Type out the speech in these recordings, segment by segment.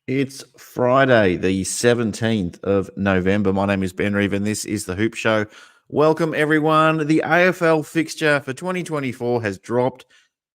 It's Friday, the 17th of November. My name is Ben Reeve, and this is the Hoop Show. Welcome, everyone. The AFL fixture for 2024 has dropped,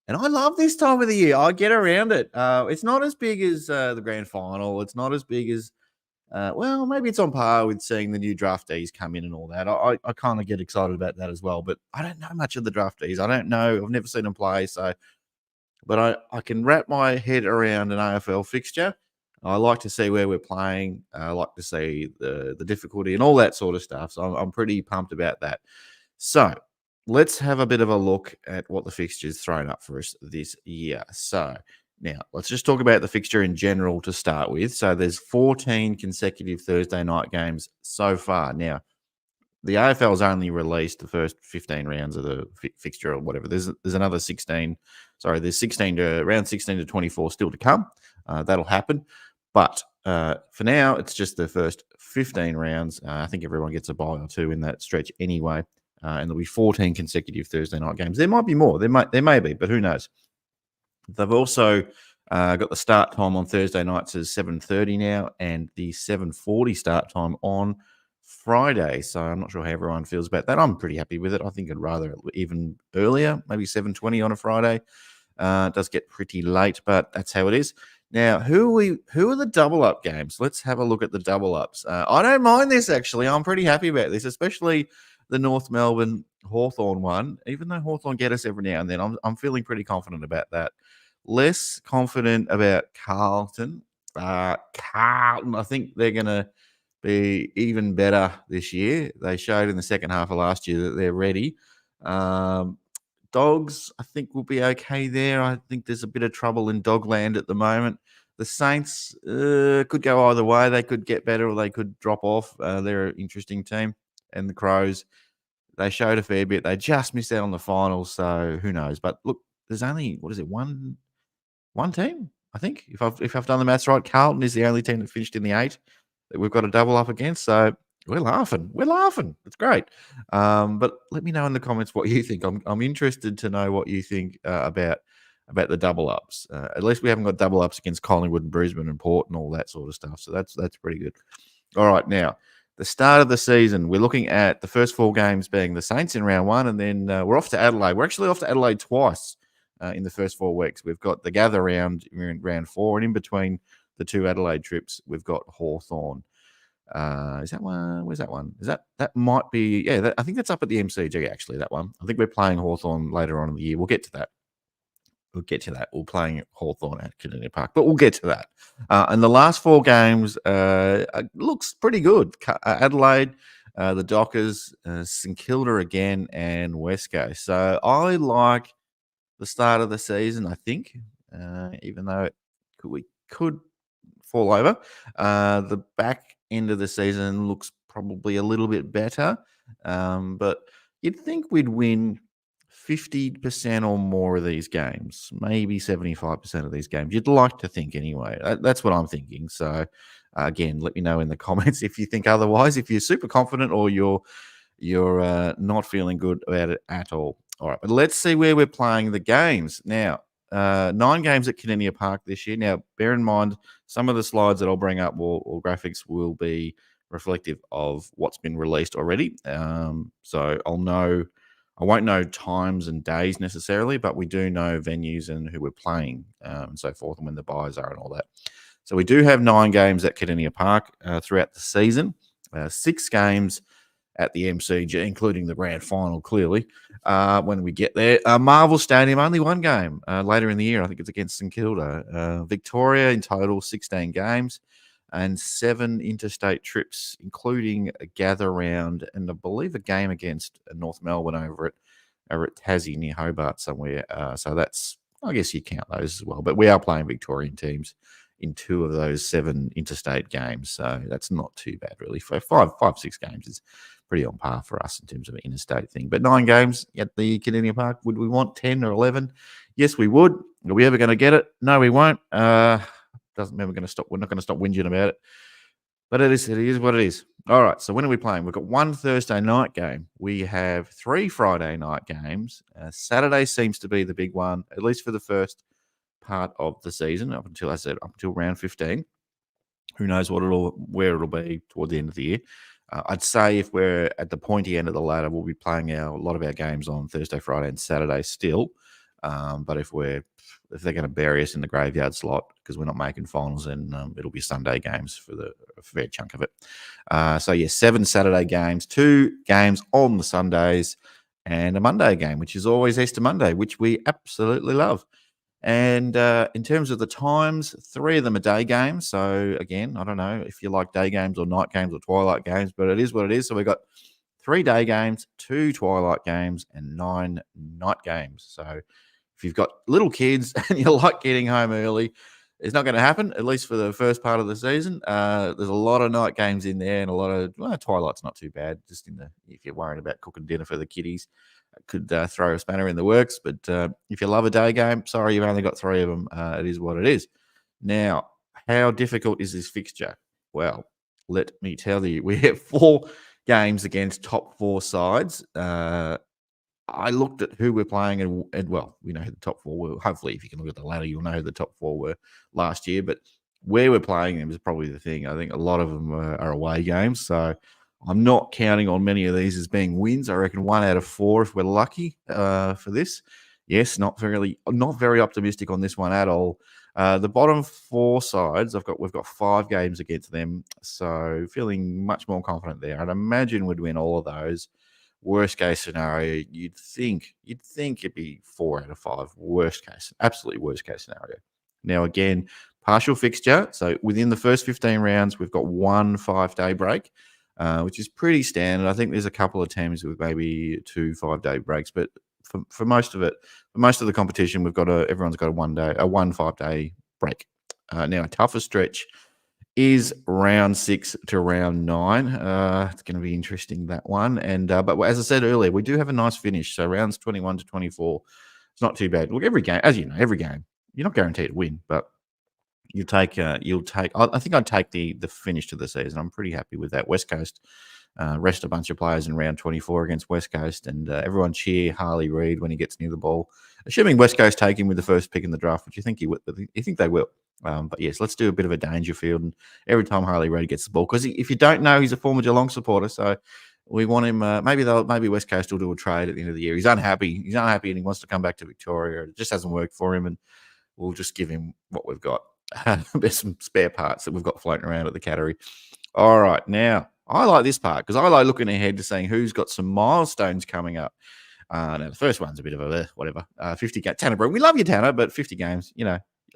and I love this time of the year. I get around it. It's not as big as the grand final. It's not as big as, well, maybe it's on par with seeing the new draftees come in and all that. I kind of get excited about that as well, but I don't know much of the draftees. I don't know. I've never seen them play, but I can wrap my head around an AFL fixture. I like to see where we're playing. I like to see the difficulty and all that sort of stuff. So I'm pretty pumped about that. So let's have a bit of a look at what the fixture's thrown up for us this year. So now let's just talk about the fixture in general to start with. So there's 14 consecutive Thursday night games so far. Now, the AFL's only released the first 15 rounds of the fixture or whatever. There's another 16. Sorry, there's 16 to round 16 to 24 still to come. That'll happen. But for now, it's just the first 15 rounds. I think everyone gets a bye or two in that stretch anyway. And there'll be 14 consecutive Thursday night games. There might be more. There may be, but who knows? They've also got the start time on Thursday nights as 7:30 now, and the 7:40 start time on Friday. So I'm not sure how everyone feels about that. I'm pretty happy with it. I think I'd rather even earlier, maybe 7:20 on a Friday. It does get pretty late, but that's how it is. Now, who are the double up games? Let's have a look at the double ups. I don't mind this actually. I'm pretty happy about this, especially the North Melbourne Hawthorn one. Even though Hawthorn get us every now and then, I'm feeling pretty confident about that. Less confident about Carlton. Carlton, I think they're going to be even better this year. They showed in the second half of last year that they're ready. Dogs, I think, will be okay there. I think there's a bit of trouble in Dogland at the moment. The Saints could go either way. They could get better or they could drop off. They're an interesting team. And the Crows, they showed a fair bit. They just missed out on the finals, so who knows? But look, there's only, what is it, one team, I think. If I've done the maths right, Carlton is the only team that finished in the 8 that we've got a double up against. So we're laughing. We're laughing. It's great. But let me know in the comments what you think. I'm interested to know what you think about the double ups. At least we haven't got double ups against Collingwood and Brisbane and Port and all that sort of stuff. So that's pretty good. All right, now the start of the season, we're looking at the first 4 games being the Saints in round 1, and then we're off to Adelaide. We're actually off to Adelaide twice in the first 4 weeks. We've got the gather round in round 4, and in between the 2 Adelaide trips, we've got Hawthorn. Is that one? Where's that one? Is that might be? Yeah, I think that's up at the MCG. Actually, that one. I think we're playing Hawthorn later on in the year. We'll get to that. We're playing Hawthorn at Kardinia Park, but we'll get to that. And the last 4 games looks pretty good. Adelaide, the Dockers, St Kilda again, and West Coast. So I like the start of the season, I think, even though we could fall over. The back end of the season looks probably a little bit better, but you'd think we'd win 50% or more of these games, maybe 75% of these games. You'd like to think anyway. That's what I'm thinking. So, again, let me know in the comments if you think otherwise, if you're super confident or you're not feeling good about it at all. All right, but let's see where we're playing the games. Now, 9 games at Kardinia Park this year. Now, bear in mind, some of the slides that I'll bring up or graphics will be reflective of what's been released already. So I won't know times and days necessarily, but we do know venues and who we're playing and so forth, and when the buys are and all that. So we do have 9 games at Kardinia Park throughout the season, 6 games at the MCG, including the grand final, clearly, when we get there. Marvel Stadium, only 1 game later in the year. I think it's against St Kilda. Victoria, in total, 16 games and 7 interstate trips, including a gather round and I believe a game against North Melbourne over at Tassie near Hobart somewhere. So that's, I guess you count those as well. But we are playing Victorian teams in 2 of those 7 interstate games. So that's not too bad, really. For 6 games is pretty on par for us in terms of an interstate thing. But 9 games at the Kardinia Park, would we want 10 or 11? Yes, we would. Are we ever going to get it? No, we won't. Doesn't mean we're going to stop. We're not going to stop whinging about it. But it is what it is. All right, so when are we playing? We've got 1 Thursday night game. We have 3 Friday night games. Saturday seems to be the big one, at least for the first part of the season, up until round 15. Who knows where it'll be toward the end of the year. I'd say if we're at the pointy end of the ladder, we'll be playing a lot of our games on Thursday, Friday, and Saturday still. But if they're going to bury us in the graveyard slot because we're not making finals, then it'll be Sunday games for a fair chunk of it. So yeah, 7 Saturday games, 2 games on the Sundays, and a Monday game, which is always Easter Monday, which we absolutely love. And in terms of the times, 3 of them are day games. So again, I don't know if you like day games or night games or twilight games, but it is what it is. So we've got 3 day games, 2 twilight games, and 9 night games. So if you've got little kids and you like getting home early, it's not going to happen, at least for the first part of the season. There's a lot of night games in there and a lot of twilight's not too bad. Just if you're worried about cooking dinner for the kiddies, could throw a spanner in the works. But if you love a day game, sorry, you've only got 3 of them. It is what it is. Now, how difficult is this fixture? Well, let me tell you, we have 4 games against top 4 sides. I looked at who we're playing, and well, we know who the top 4 were. Hopefully, if you can look at the ladder, you'll know who the top 4 were last year. But where we're playing them is probably the thing. I think a lot of them are away games. So I'm not counting on many of these as being wins. I reckon 1 out of 4 if we're lucky for this. Yes, not very optimistic on this one at all. The bottom 4 sides, we've got 5 games against them, so feeling much more confident there. I'd imagine we'd win all of those. Worst case scenario, you'd think it'd be 4 out of 5. Absolutely worst case scenario. Now again, partial fixture. So within the first 15 rounds, we've got 1 5-day break, which is pretty standard. I think there's a couple of teams with maybe 2 5-day breaks, but for most of it, for most of the competition, everyone's got a 1 5-day break. Now a tougher stretch is round 6 to round 9. It's going to be interesting, that one. And but as I said earlier, we do have a nice finish. So rounds 21 to 24, it's not too bad. Look, every game, as you know, every game, you're not guaranteed to win, but you'll take. I think I'd take the finish to the season. I'm pretty happy with that. West Coast rest a bunch of players in round 24 against West Coast, and everyone cheer Harley Reid when he gets near the ball. Assuming West Coast take him with the first pick in the draft, which you think they will. But yes, let's do a bit of a Dangerfield, and every time Harley Reid gets the ball, because if you don't know, he's a former Geelong supporter, so we want him. Maybe West Coast will do a trade at the end of the year. He's unhappy, and he wants to come back to Victoria. It just hasn't worked for him, and we'll just give him what we've got. There's some spare parts that we've got floating around at the Cattery. All right, now I like this part because I like looking ahead to seeing who's got some milestones coming up. Now the first one's a bit of a whatever. 50 games. Tanner Brown, we love you, Tanner, but 50 games,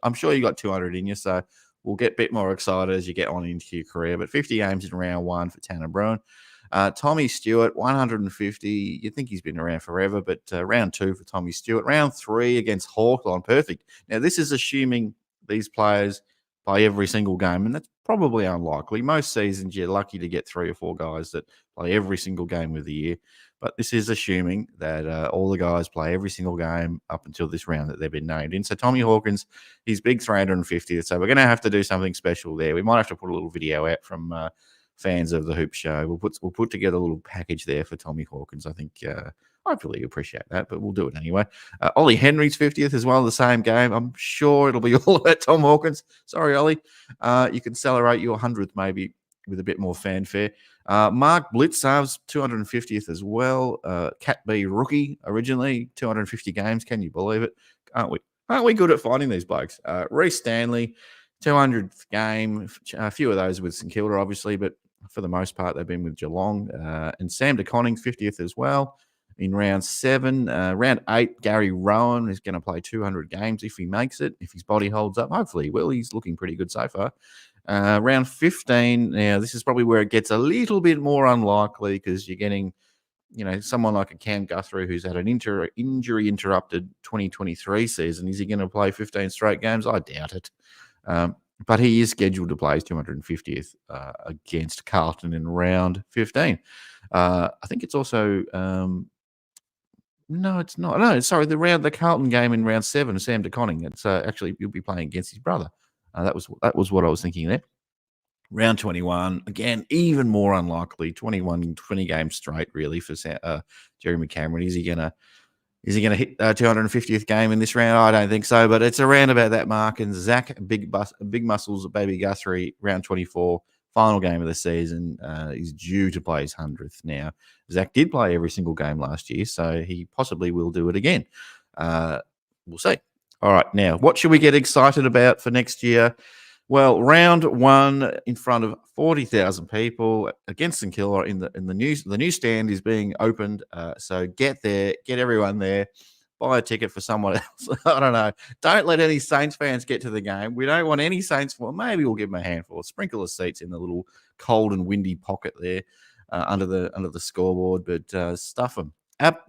I'm sure you got 200 in you, so we'll get a bit more excited as you get on into your career. But 50 games in round 1 for Tanner Brown. Tommy Stewart, 150. You'd think he's been around forever, but round 2 for Tommy Stewart. Round 3 against Hawthorn, perfect. Now, this is assuming these players play every single game, and that's probably unlikely. Most seasons, you're lucky to get 3 or 4 guys that play every single game of the year. But this is assuming that all the guys play every single game up until this round that they've been named in. So Tommy Hawkins, he's big 350. So we're going to have to do something special there. We might have to put a little video out from fans of the Hoop Show. We'll put together a little package there for Tommy Hawkins. I think hopefully you appreciate that, but we'll do it anyway. Ollie Henry's 50th as well, the same game. I'm sure it'll be all about Tom Hawkins. Sorry, Ollie. You can celebrate your 100th maybe with a bit more fanfare. Mark Blitzarv's 250th as well. Cat B rookie originally, 250 games. Can you believe it? Aren't we good at finding these blokes? Reece Stanley, 200th game. A few of those with St Kilda, obviously, but for the most part, they've been with Geelong. And Sam DeConning, 50th as well in round 7. Round 8, Gary Rowan is going to play 200 games if he makes it, if his body holds up. Hopefully he will. He's looking pretty good so far. Round 15, now this is probably where it gets a little bit more unlikely because you're getting, someone like a Cam Guthrie who's had an injury-interrupted 2023 season. Is he going to play 15 straight games? I doubt it. But he is scheduled to play his 250th against Carlton in round 15. I think it's also... no, it's not. No, sorry, the Carlton game in round 7, Sam DeConning. It's actually you'll be playing against his brother. That was what I was thinking there. Round 21, again, even more unlikely. 20 games straight, really, for Jeremy Cameron. Is he going to Is he going to hit 250th game in this round? I don't think so, but it's around about that mark. And Zach, big muscles, baby Guthrie, round 24, final game of the season, is due to play his 100th now. Zach did play every single game last year, so he possibly will do it again. We'll see. All right, now, what should we get excited about for next year? Well, round one in front of 40,000 people against St Kilda in the new stand is being opened. So get there, get everyone there, buy a ticket for someone else. I don't know. Don't let any Saints fans get to the game. We don't want any Saints. Well, maybe we'll give them a handful. Sprinkle of seats in the little cold and windy pocket there under the scoreboard, but stuff them.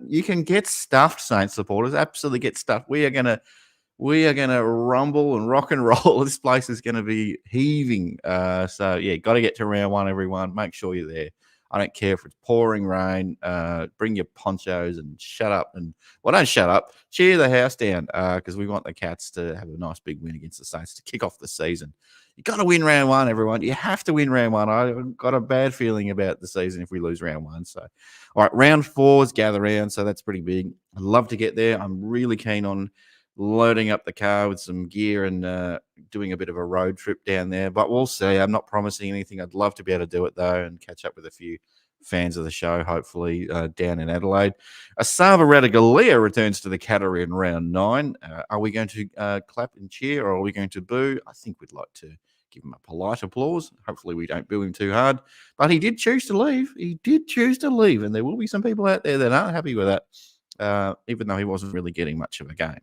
You can get stuffed, Saints supporters. Absolutely get stuffed. We are going to rumble and rock and roll. This place is going to be heaving. So, yeah, got to get to round one, everyone. Make sure you're there. I don't care if it's pouring rain. Bring your ponchos and shut up. Well, don't shut up. Cheer the house down because we want the Cats to have a nice big win against the Saints to kick off the season. You got to win round one, everyone. You have to win round one. I've got a bad feeling about the season if we lose round one. So, all right, round four is gather round. So that's pretty big. I'd love to get there. I'm really keen on loading up the car with some gear and doing a bit of a road trip down there. But we'll see. I'm not promising anything. I'd love to be able to do it, though, and catch up with a few fans of the show, hopefully, down in Adelaide. Asava Ratugolea returns to the category in round 9. Are we going to clap and cheer, or are we going to boo? I think we'd like to give him a polite applause. Hopefully we don't boo him too hard. But he did choose to leave. And there will be some people out there that aren't happy with that, even though he wasn't really getting much of a game.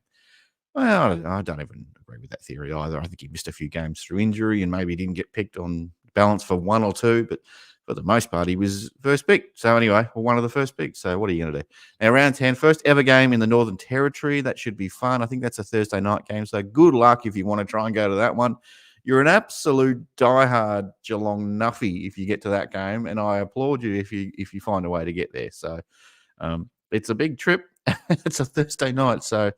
Well, I don't even agree with that theory either. I think he missed a few games through injury and maybe didn't get picked on balance for one or two, but for the most part, he was first pick. So anyway, one of the first picks. So what are you going to do? Now, round 10, first ever game in the Northern Territory. That should be fun. I think that's a Thursday night game. So good luck if you want to try and go to that one. You're an absolute diehard Geelong nuffy if you get to that game, and I applaud you if you find a way to get there. So it's a big trip. It's a Thursday night, so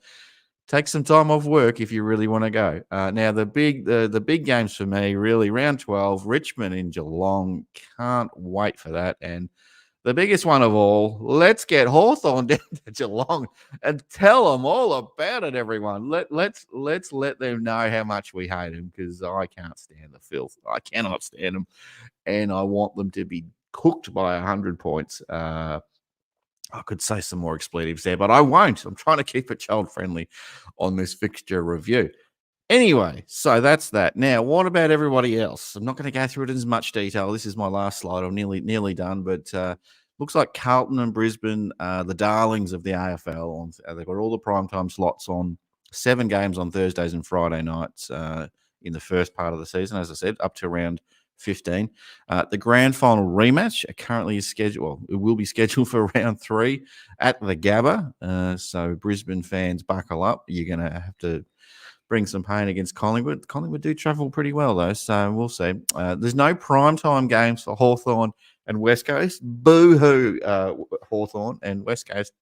take some time off work if you really want to go. Now, the big games for me, really, round 12, Richmond in Geelong. Can't wait for that. And the biggest one of all, let's get Hawthorn down to Geelong and tell them all about it, everyone. Let's let them know how much we hate them, because I can't stand the filth. I cannot stand them. And I want them to be cooked by 100 points. I could say some more expletives there, but I won't. I'm trying to keep it child-friendly on this fixture review. Anyway, so that's that. Now, what about everybody else? I'm not going to go through it in as much detail. This is my last slide. I'm nearly done, but looks like Carlton and Brisbane, the darlings of the AFL. They've got all the primetime slots on 7 games on Thursdays and Friday nights in the first part of the season, as I said, up to around 15. The grand final rematch currently is scheduled. Well, it will be scheduled for round 3 at the Gabba. So Brisbane fans, buckle up. You're going to have to bring some pain against Collingwood. Collingwood do travel pretty well, though, so we'll see. There's no primetime games for Hawthorn and West Coast. Boo-hoo, Hawthorn and West Coast.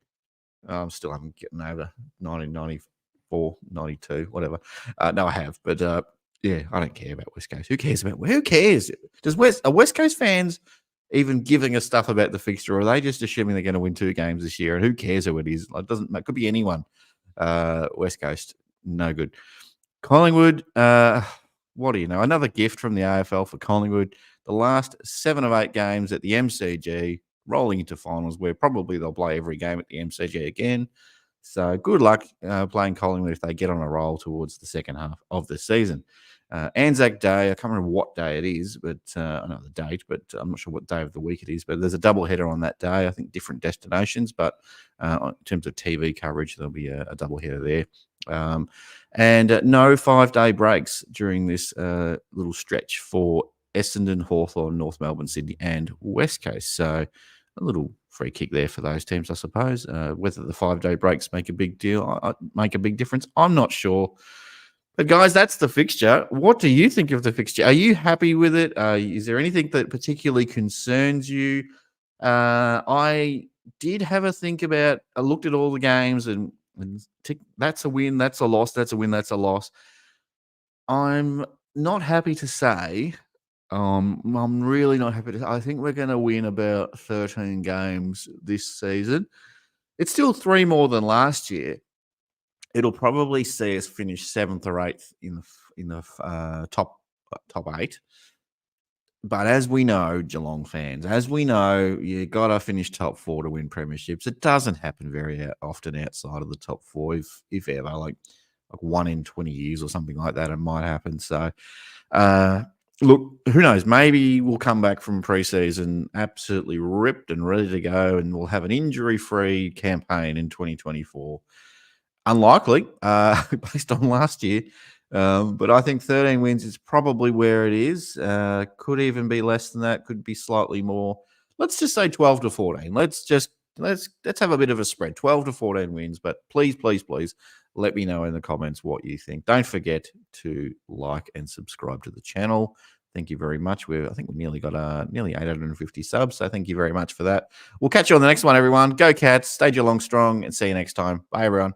Still haven't gotten over 1994, 92, whatever. No, I have, but yeah, I don't care about West Coast. Who cares? Are West Coast fans even giving us stuff about the fixture, or are they just assuming they're going to win 2 games this year? And who cares who it is? It could be anyone. West Coast, no good. Collingwood, what do you know? Another gift from the AFL for Collingwood. The last 7 of 8 games at the MCG, rolling into finals, where probably they'll play every game at the MCG again. So good luck playing Collingwood if they get on a roll towards the second half of the season. Anzac Day, I can't remember what day it is, but I know the date, but I'm not sure what day of the week it is. But there's a double header on that day. I think different destinations, but in terms of TV coverage, there'll be a double header there. And no 5-day breaks during this little stretch for Essendon, Hawthorn, North Melbourne, Sydney, and West Coast. So a little free kick there for those teams, I suppose. Whether the 5-day breaks make a big deal, make a big difference, I'm not sure. But guys, that's the fixture. What do you think of the fixture? Are you happy with it? Is there anything that particularly concerns you? I did have a think about. I looked at all the games and that's a win, that's a loss, that's a win, that's a loss. I'm not happy to say. I'm really not happy to. I think we're going to win about 13 games this season. It's still 3 more than last year. It'll probably see us finish 7th or 8th in the top 8. But as we know, Geelong fans, as we know, you gotta finish top 4 to win premierships. It doesn't happen very often outside of the top 4, if ever, like 1 in 20 years or something like that, it might happen. So, uh, look, who knows? Maybe we'll come back from preseason absolutely ripped and ready to go, and we'll have an injury-free campaign in 2024. Unlikely, based on last year. But I think 13 wins is probably where it is. Could even be less than that. Could be slightly more. Let's just say 12 to 14. Let's have a bit of a spread. 12 to 14 wins. But please, please, please let me know in the comments what you think. Don't forget to like and subscribe to the channel. Thank you very much. I think we nearly got nearly 850 subs. So thank you very much for that. We'll catch you on the next one, everyone. Go Cats. Stay Geelong strong, and see you next time. Bye, everyone.